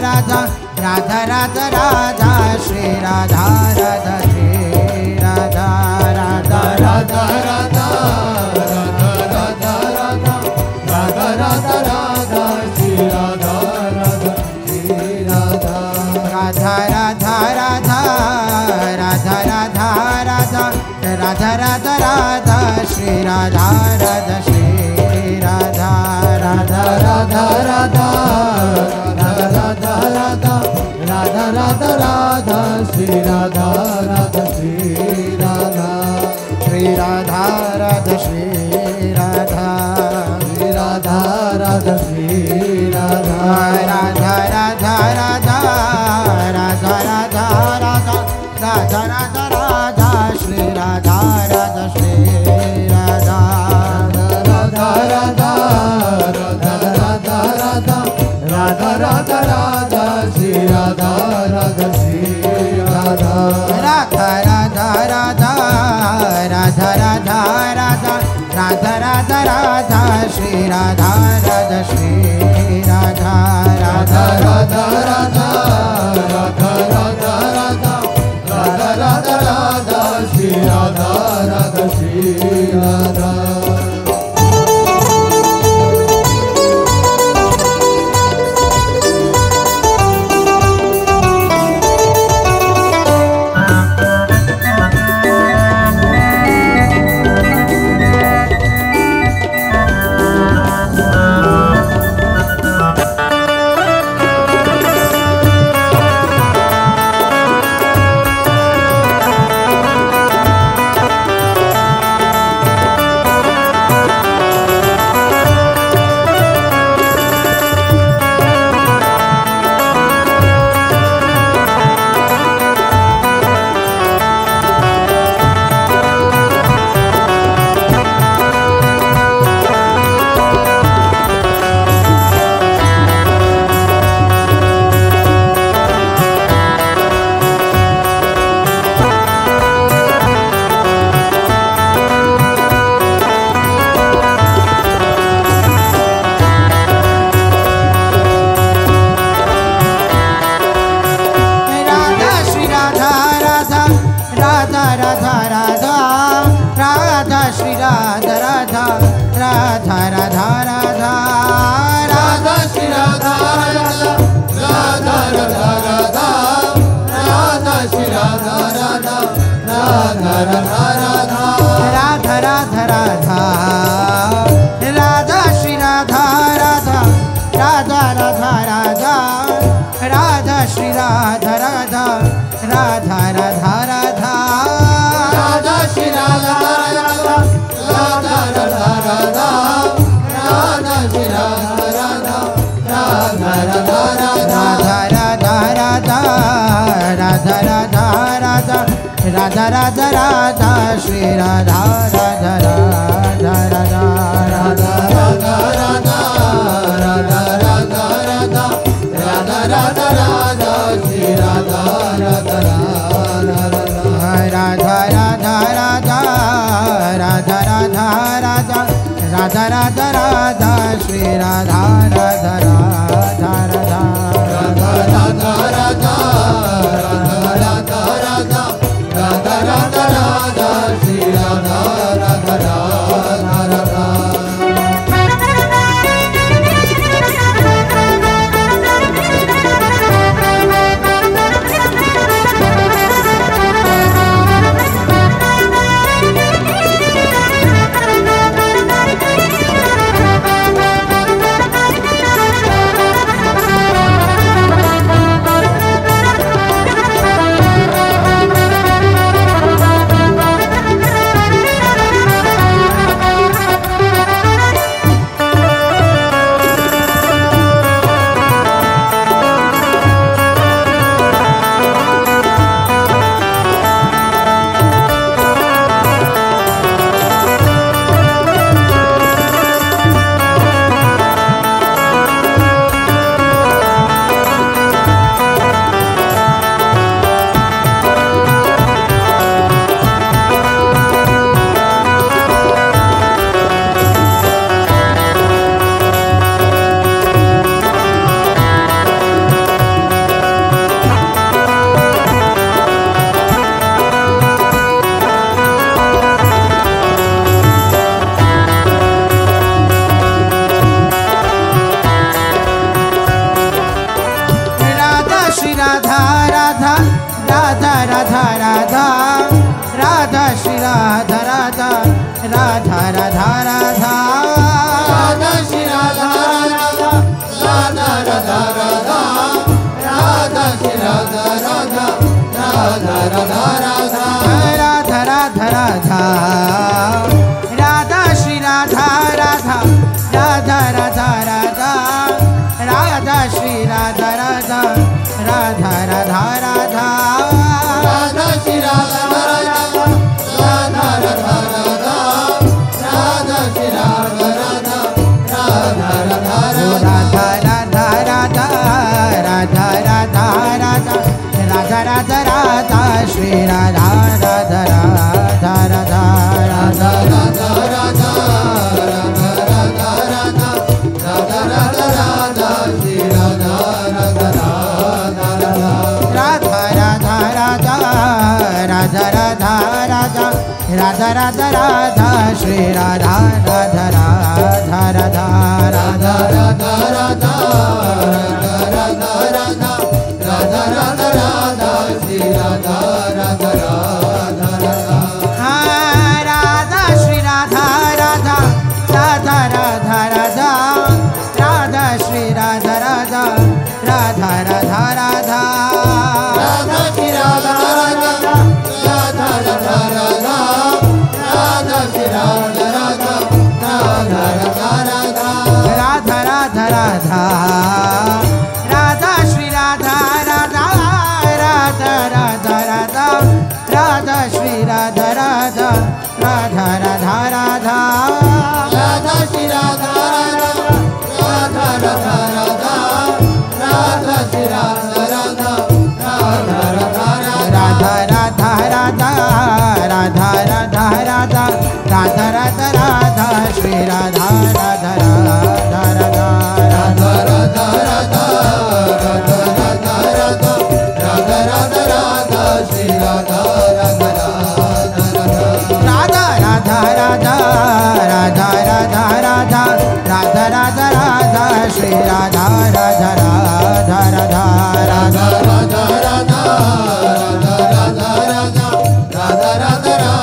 Radha Radha Radha Radha Shri Radha Radha Shri Radha Radha Radha Radha Radha Radha Radha Radha Radha Shri Radha Radha Shri Radha Radha Radha Radha Radha Radha Radha Radha Radha Radha Shri Radha Radha Shri Radha Radha Radha Radha Radha Radha Radha Radha Radha Radha Shri Radha Radha Shri Radha Shri Radha Radha Shri Radha Shri Radha Radha Shri Radha Radha Radha Radha Radha Radha Radha Radha Radha Radha Shri Radha Radha Shri Radha Radha Radha Radha Radha Radha Radha Radha Radha Shri Radha Radha Shri Radha Radha Radha Radha Radha Radha Radha Radha Radha Radha Shri Radha Radha Shri Radha Radha Radha Radha Radha Radha Radha Radha Radha Radha Shri Radha Radha Shri Radha Radha Radha Radha Shri Radha Radha Radha Radha Radha Radha Radha Radha Radha Radha Radha Radha Radha Shri Radha Radha Radha Radha Radha Radha Radha Radha Radha Radha Radha Radha Shri Radha Radha Radha Radha Radha Radha Radha Radha Radha Radha Radha Radha Shri Radha Radha Radha Radha Shri Radha Radha Radha Radha Radha Radha Shri Radha Radha Radha Radha Radha Radha Shri Radha Radha Radha Radha Radha Radha Shri Radha Radha Radha Radha Radha Radha Radha Radha Radha Shri Radha Radha Radha Radha Radha Radha Shri Radha Radha Radha Radha Radha Radha Shri Radha Radha Radha Radha Radha Radha Shri Radha Radha Radha Radha Radha Radha Radha Radha Radha Radha Radha Radha Radha Shri Radha Radha Radha Radha Radha Radha Radha Radha Radha Radha Radha Radha Radha Shri Radha Radha Radha Radha Radha Radha Radha Radha Radha Radha Radha Radha Shri Radha Radha Radha Radha Radha Radha Radha Radha Radha Radha Radha Radha Shri Radha Radha Radha Radha Radha Shri Radha Radha Radha Radha Radha Radha Shri Radha Radha Radha Radha Radha Radha Shri Radha Radha Radha Radha Radha Radha Shri Radha Radha Radha Radha Radha Radha Radha Radha Radha Shri Radha Radha Radha Radha Radha Radha Shri Radha Radha Radha Radha Radha Radha Shri Radha Radha Radha Radha Radha Radha Shri Radha Radha Radha Radha Radha Radha Radha Radha Radha Radha Radha Radha Radha Shri Radha Radha Radha Radha Radha Radha Radha Radha Radha Radha Radha Radha Radha Shri Radha Radha Radha Radha Radha Radha Radha Radha Radha Radha Radha Radha Shri Radha Radha Radha Radha Radha Radha Radha Radha Radha Radha Radha Radha Radha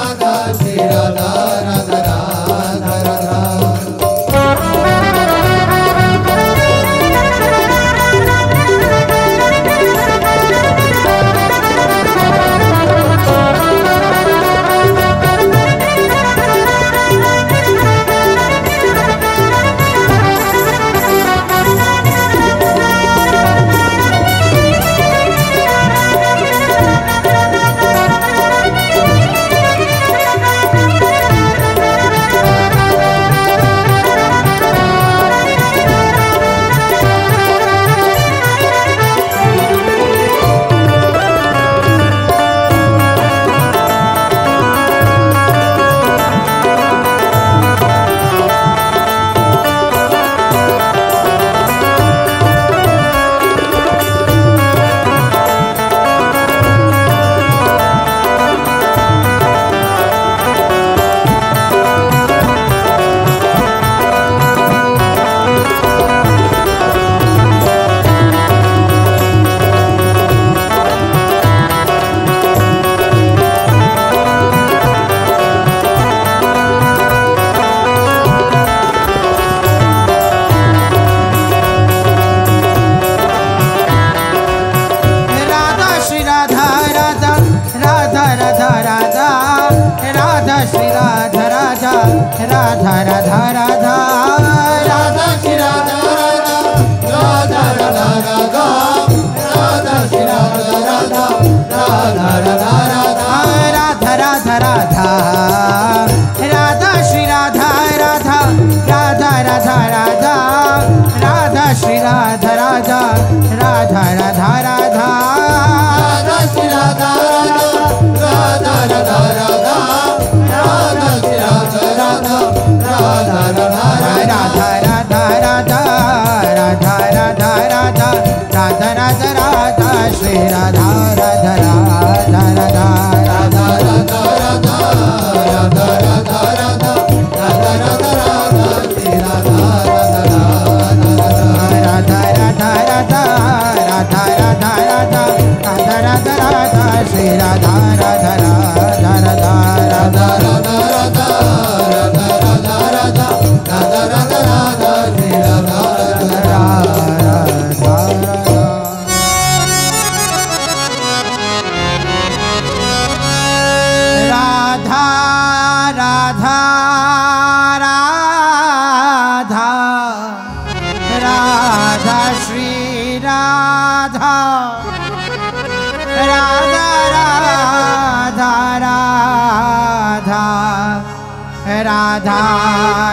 Shri Radha Radha Radha Radha Radha Radha Radha Radha Shri Radha Radha Radha Radha Radha Shri Radha Radha Radha Radha Radha Radha Radha Radha Shri Radha Radha Radha Radha Radha Radha Shri Radha Radha Radha Radha Radha Radha Shri Radha Radha Radha Radha Radha Shri Radha Radha Radha Radha Radha Radha Radha Radha Radha Radha Radha Radha Radha Shri Radha Radha Radha Radha Radha Radha Radha Radha Radha Radha Radha Radha Radha Shri Radha Radha Radha Radha Radha Radha Radha Radha Radha Radha Radha Shri Radha Radha Radha Radha Radha Radha Radha Radha Radha Radha Radha Radha Radha Shri Radha Radha Radha Radha Radha Radha Shri Radha Radha Radha Radha Radha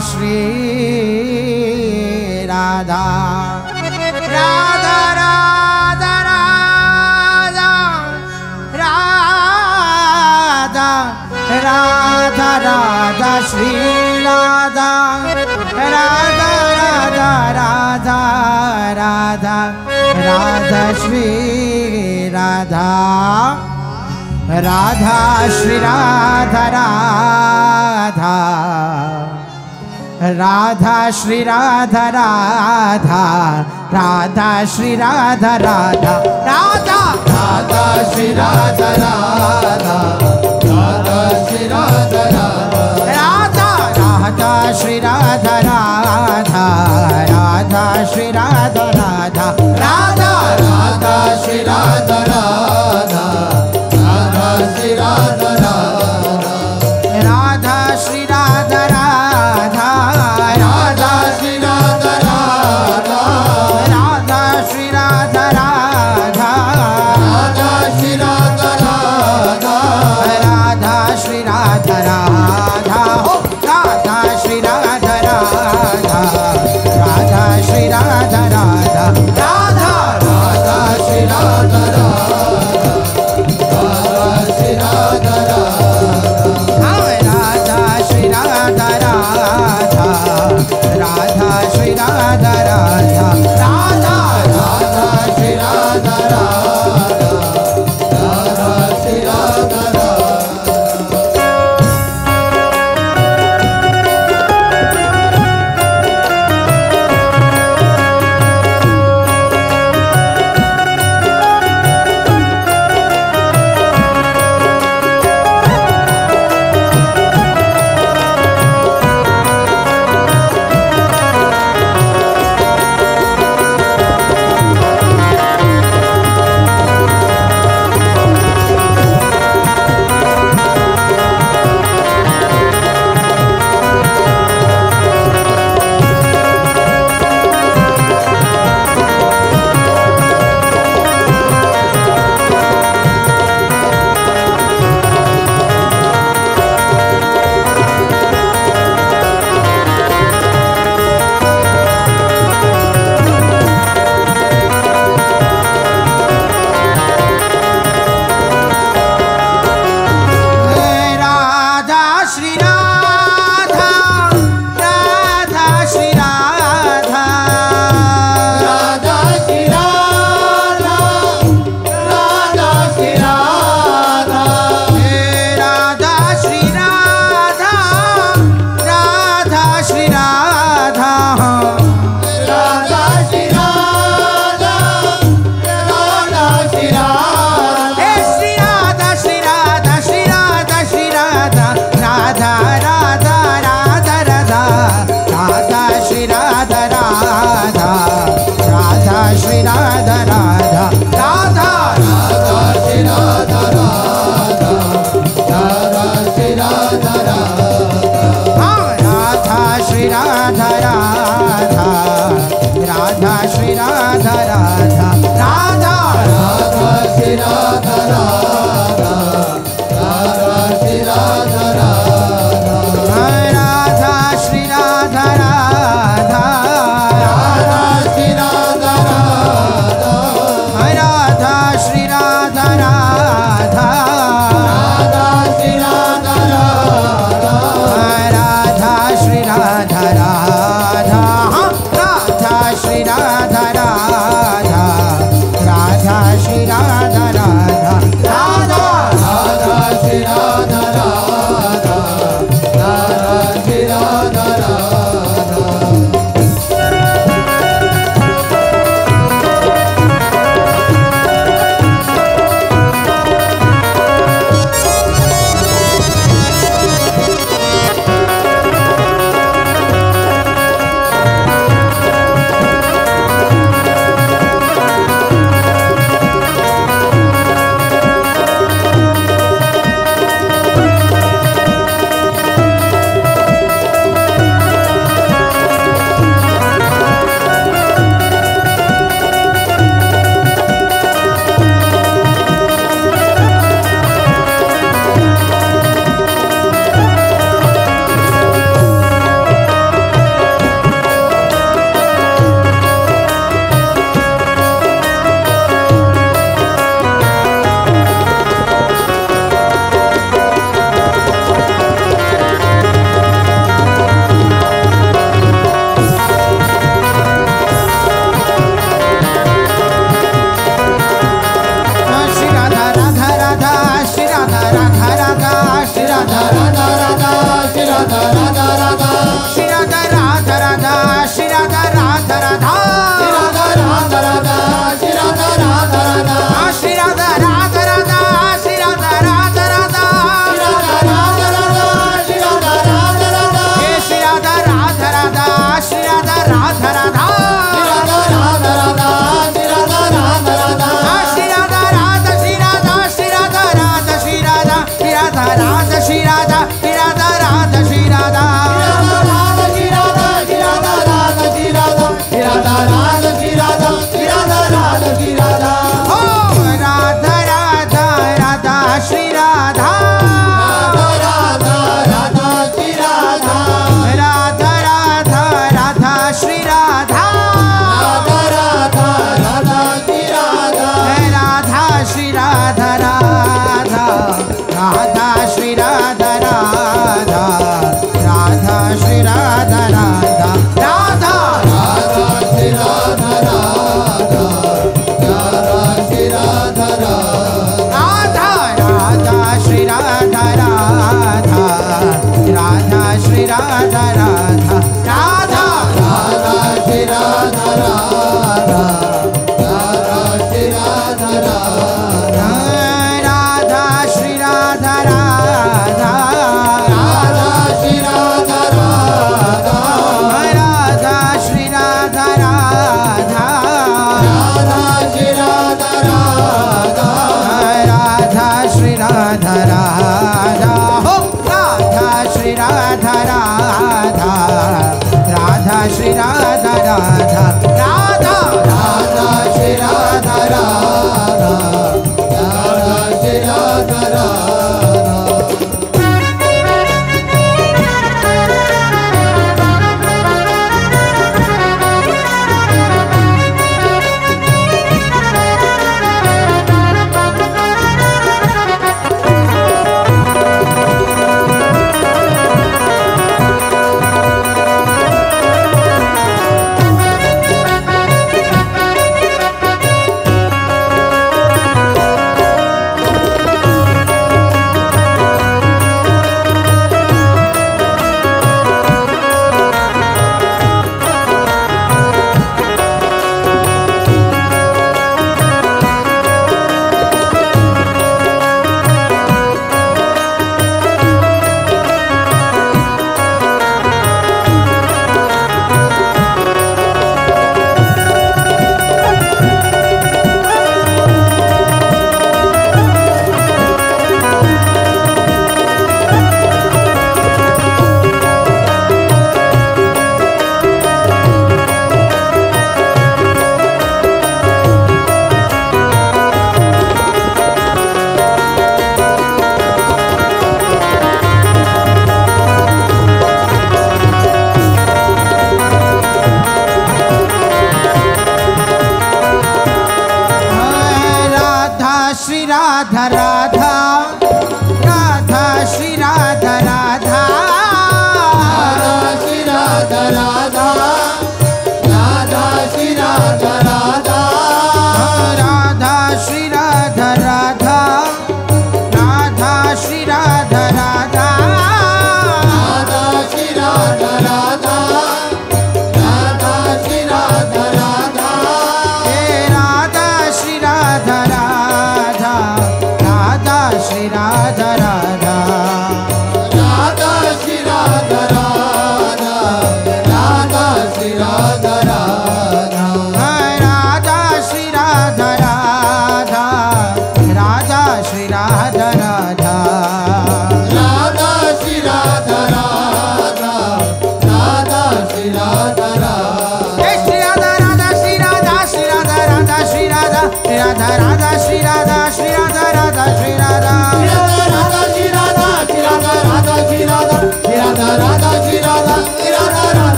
Shri Radha Radha Radha Radha Radha Radha Radha Shri Radha Radha Radha Radha Radha Radha Shri Radha Radha Shri Radha Radha Radha Shri Radha Radha Radha Shri Radha Radha Radha Radha Shri Radha Radha Radha Shri Radha Radha Radha Shri Radha Radha Radha Shri Radha Radha Radha Radha Shri Radha Radha Radha Shri Radha Radha Radha Shri Radha Radha Radha Shri Radha Radha Radha Shri Radha Radha Radha Shri Radha Radha Radha Shri Radha Radha Radha Shri Radha Radha Radha Shri Radha Radha Radha Radha Shri Radha Radha Radha Shri Radha Radha Radha Shri Radha Radha Radha Shri Radha Radha Radha Radha Shri Radha Radha Radha Shri Radha Radha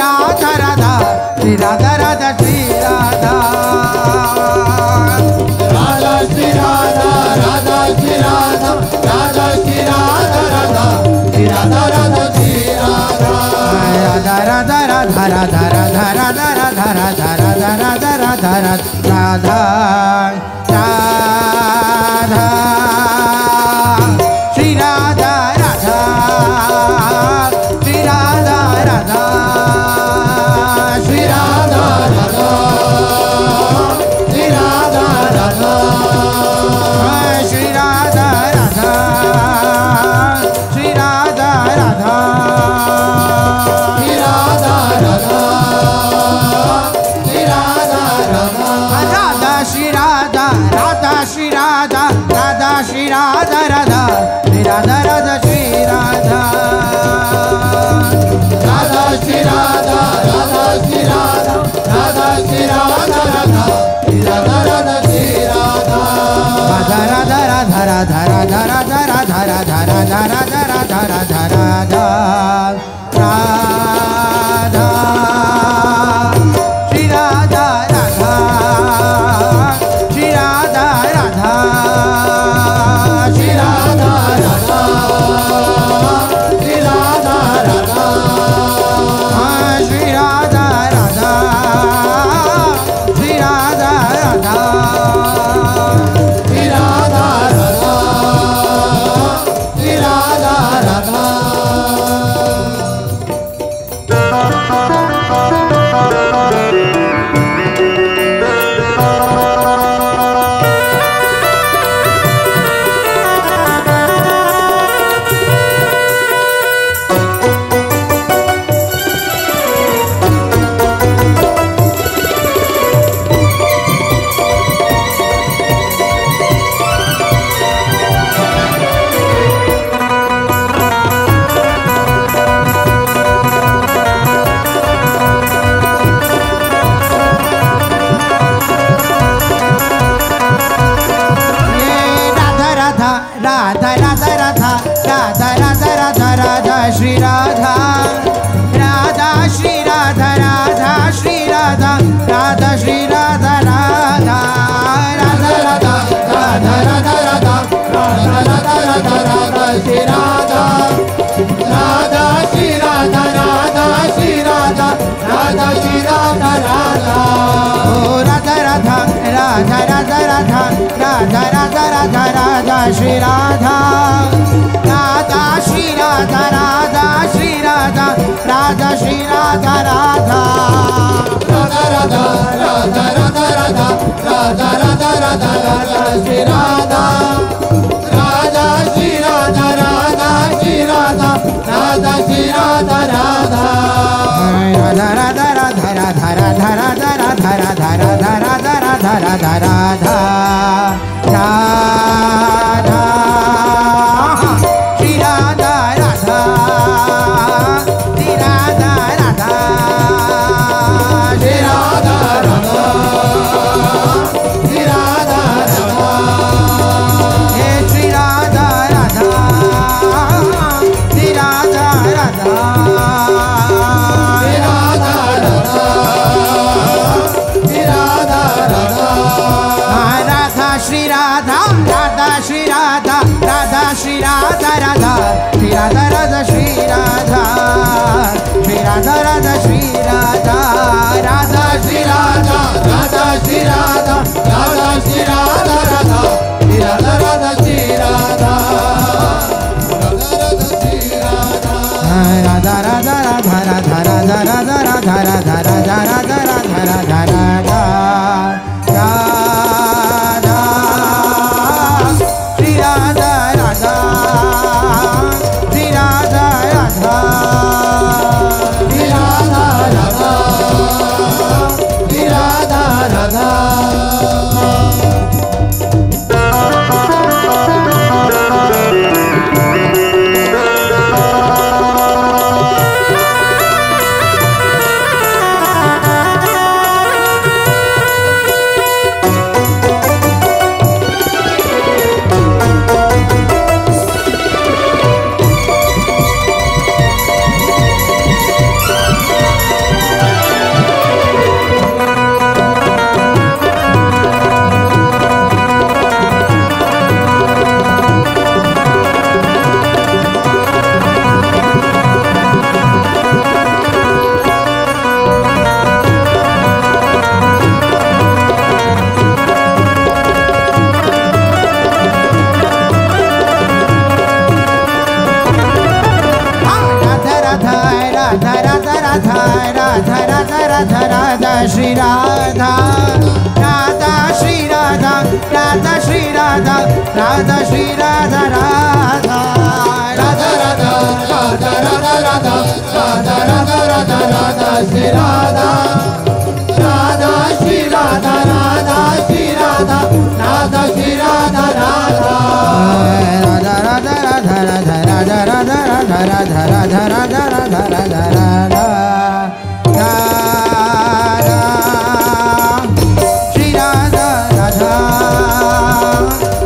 Radha Radha, Shri Radha Radha, Shri Radha. Radha Shri Radha, Radha Shri Radha, Radha Shri Radha Radha, Shri Radha Radha Shri Radha. Radha Radha Radha Radha Radha Radha Radha Radha Radha Radha Radha Radha Radha Shri Radha Radha Shri Radha Radha Shri Radha Radha Shri Radha Radha Shri Radha Radha Shri Radha Radha Shri Radha Radha Shri Radha Radha Radha Shri Radha Radha Shri Radha Radha Shri Radha Radha Shri Radha Radha Shri Radha Radha Shri Radha Radha Shri Radha Radha Shri Radha Radha Shri Radha Radha Shri Radha Radha Radha Radha Radha Radha Radha Radha Radha Radha Radha Radha Radha Radha Radha Shri Radha Radha Shri Radha Radha Shri Radha Radha Shri Radha Radha Shri Radha Radha Shri Radha Radha Shri Radha Radha Shri Radha Radha. Radha Radha Radha Radha Radha Radha Radha Shri Radha Radha Shri Radha Radha Shri Radha Radha Shri Radha Radha Radha Radha Radha Radha Radha Radha Radha Radha Radha Shri Radha Radha Shri Radha Radha Shri Radha Radha Shri Radha Radha Oh Radha Radha Radha Radha Radha Radha Radha Radha Radha Shri Radha Radha Shri Radha Radha Shri Radha Radha Shri Radha Radha Radha Radha Radha Radha Radha Radha Radha Radha Radha Shri Radha Radha Shri Radha Radha Shri Radha Radha Shri Radha Radha Radha Radha Radha Radha Radha Radha Radha Radha Radha Radha Radha Radha Radha Radha Shri Radha Radha Shri Radha Radha Shri Radha Radha Shri Radha Radha Hey Shri Radha Radha Shri Radha Radha Shri Radha Radha Shri Radha Radha Radha Radha Shri Radha Radha Shri Radha Radha Shri Radha Radha Shri Radha Radha Radha Radha Radha Radha Radha Radha Radha Radha Radha Shri Radha Radha Shri Radha Radha Shri Radha Radha Shri Radha Radha Radha Radha Radha Radha Radha Radha Radha Radha Radha Radha Radha Radha Radha Shri Radha Radha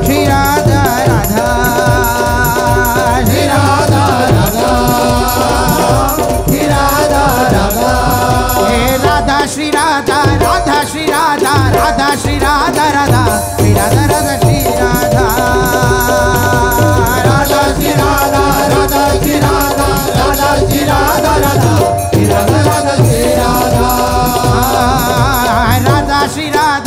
Shri Radha Radha Shri Radha Radha Shri Radha Radha हे राधा श्री राधा राधा श्री राधा राधा श्री राधा राधा श्री राधा राधा श्री राधा राधा श्री राधा राधा श्री राधा राधा श्री राधा राधा श्री राधा राधा श्री राधा राधा श्री राधा